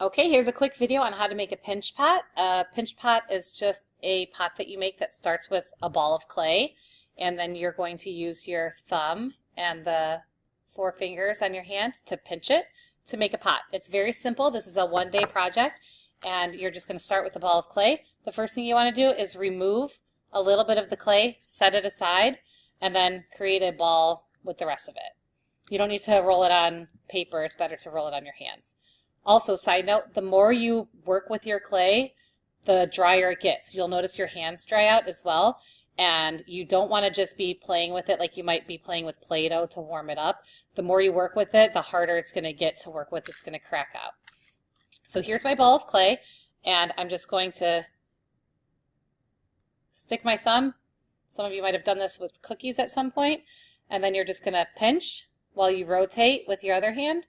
Okay, here's a quick video on how to make a pinch pot. A pinch pot is just a pot that you make that starts with a ball of clay, and then you're going to use your thumb and the four fingers on your hand to pinch it to make a pot. It's very simple. This is a one-day project, and you're just going to start with a ball of clay. The first thing you want to do is remove a little bit of the clay, set it aside, and then create a ball with the rest of it. You don't need to roll it on paper. It's better to roll it on your hands. Also, side note, the more you work with your clay, the drier it gets. You'll notice your hands dry out as well, and you don't want to just be playing with it like you might be playing with Play-Doh to warm it up. The more you work with it, the harder it's going to get to work with. It's going to crack out. So here's my ball of clay, and I'm just going to stick my thumb. Some of you might have done this with cookies at some point, and then you're just going to pinch while you rotate with your other hand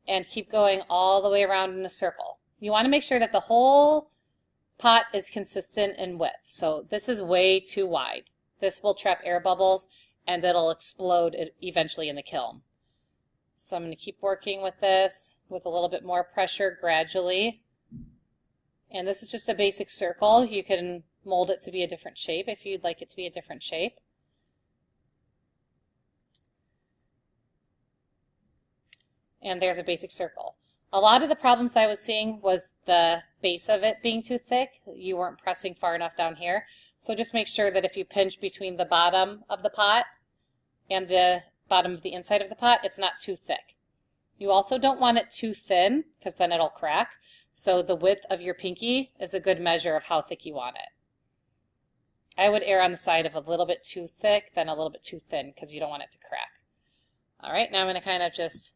and keep going all the way around in a circle. You want to make sure that the whole pot is consistent in width. So this is way too wide. This will trap air bubbles and it'll explode eventually in the kiln. So I'm going to keep working with this with a little bit more pressure gradually. And this is just a basic circle. You can mold it to be a different shape if you'd like it to be a different shape. And there's a basic circle. A lot of the problems I was seeing was the base of it being too thick. You weren't pressing far enough down here. So just make sure that if you pinch between the bottom of the pot and the bottom of the inside of the pot, it's not too thick. You also don't want it too thin because then it'll crack. So the width of your pinky is a good measure of how thick you want it. I would err on the side of a little bit too thick than a little bit too thin because you don't want it to crack. All right, now I'm going to kind of just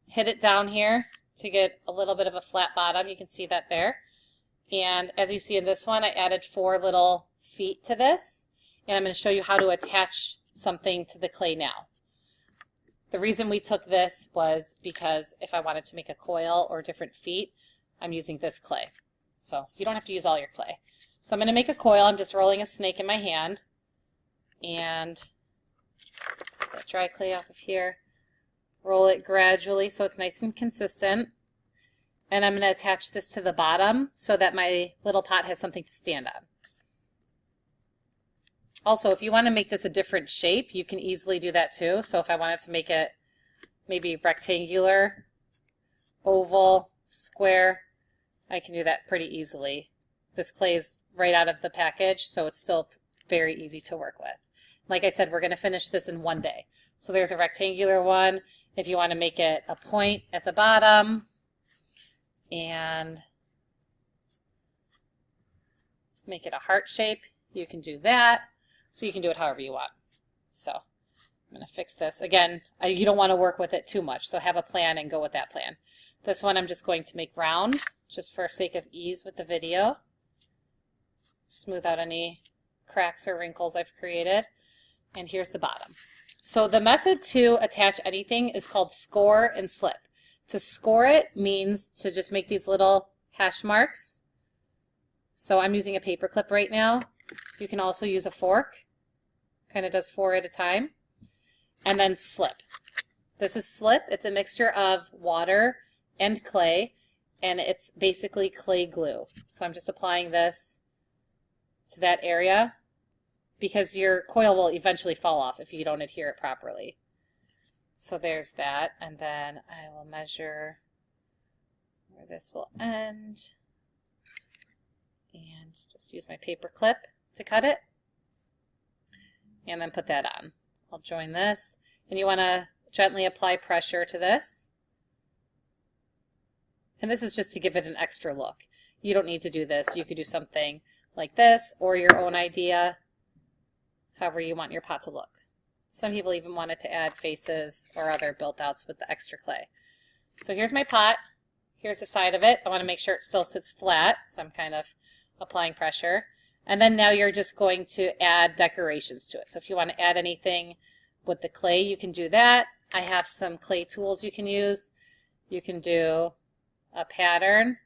hit it down here to get a little bit of a flat bottom. You can see that there. And as you see in this one, I added 4 little feet to this. And I'm going to show you how to attach something to the clay now. The reason we took this was because if I wanted to make a coil or different feet, I'm using this clay. So you don't have to use all your clay. So I'm going to make a coil. I'm just rolling a snake in my hand. And get that dry clay off of here. Roll it gradually so it's nice and consistent. And I'm going to attach this to the bottom so that my little pot has something to stand on. Also, if you want to make this a different shape, you can easily do that too. So if I wanted to make it maybe rectangular, oval, square, I can do that pretty easily. This clay is right out of the package, so it's still very easy to work with. Like I said, we're going to finish this in one day. So there's a rectangular one. If you want to make it a point at the bottom and make it a heart shape, you can do that. So you can do it however you want. So I'm going to fix this. Again, you don't want to work with it too much, so have a plan and go with that plan. This one I'm just going to make round, just for sake of ease with the video. Smooth out any cracks or wrinkles I've created. And here's the bottom. So the method to attach anything is called score and slip. To score it means to just make these little hash marks. So I'm using a paper clip right now. You can also use a fork. Kind of does 4 at a time. And then slip. This is slip. It's a mixture of water and clay, and it's basically clay glue. So I'm just applying this to that area, because your coil will eventually fall off if you don't adhere it properly. So there's that, and then I will measure where this will end and just use my paper clip to cut it and then put that on. I'll join this, and you want to gently apply pressure to this, and this is just to give it an extra look. You don't need to do this. You could do something like this or your own idea, however you want your pot to look. Some people even wanted to add faces or other built-outs with the extra clay. So here's my pot. Here's the side of it. I want to make sure it still sits flat, so I'm kind of applying pressure. And then now you're just going to add decorations to it. So if you want to add anything with the clay, you can do that. I have some clay tools you can use. You can do a pattern.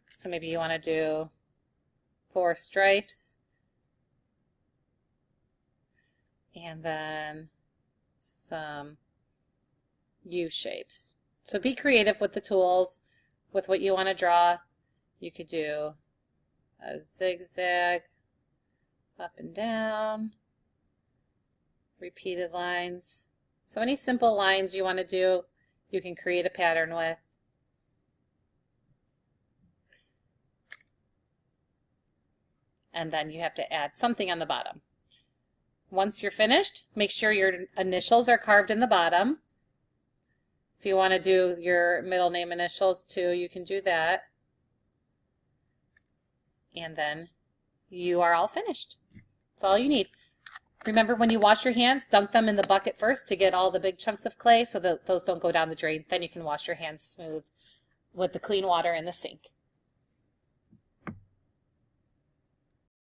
So maybe you want to do 4 stripes. And then some U shapes. So be creative with the tools. with what you want to draw. You could do a zigzag up and down, repeated lines. So any simple lines you want to do, you can create a pattern with. And then you have to add something on the bottom. Once you're finished, make sure your initials are carved in the bottom. If you want to do your middle name initials too, you can do that. And then you are all finished. That's all you need. Remember, when you wash your hands, dunk them in the bucket first to get all the big chunks of clay so that those don't go down the drain. Then you can wash your hands smooth with the clean water in the sink.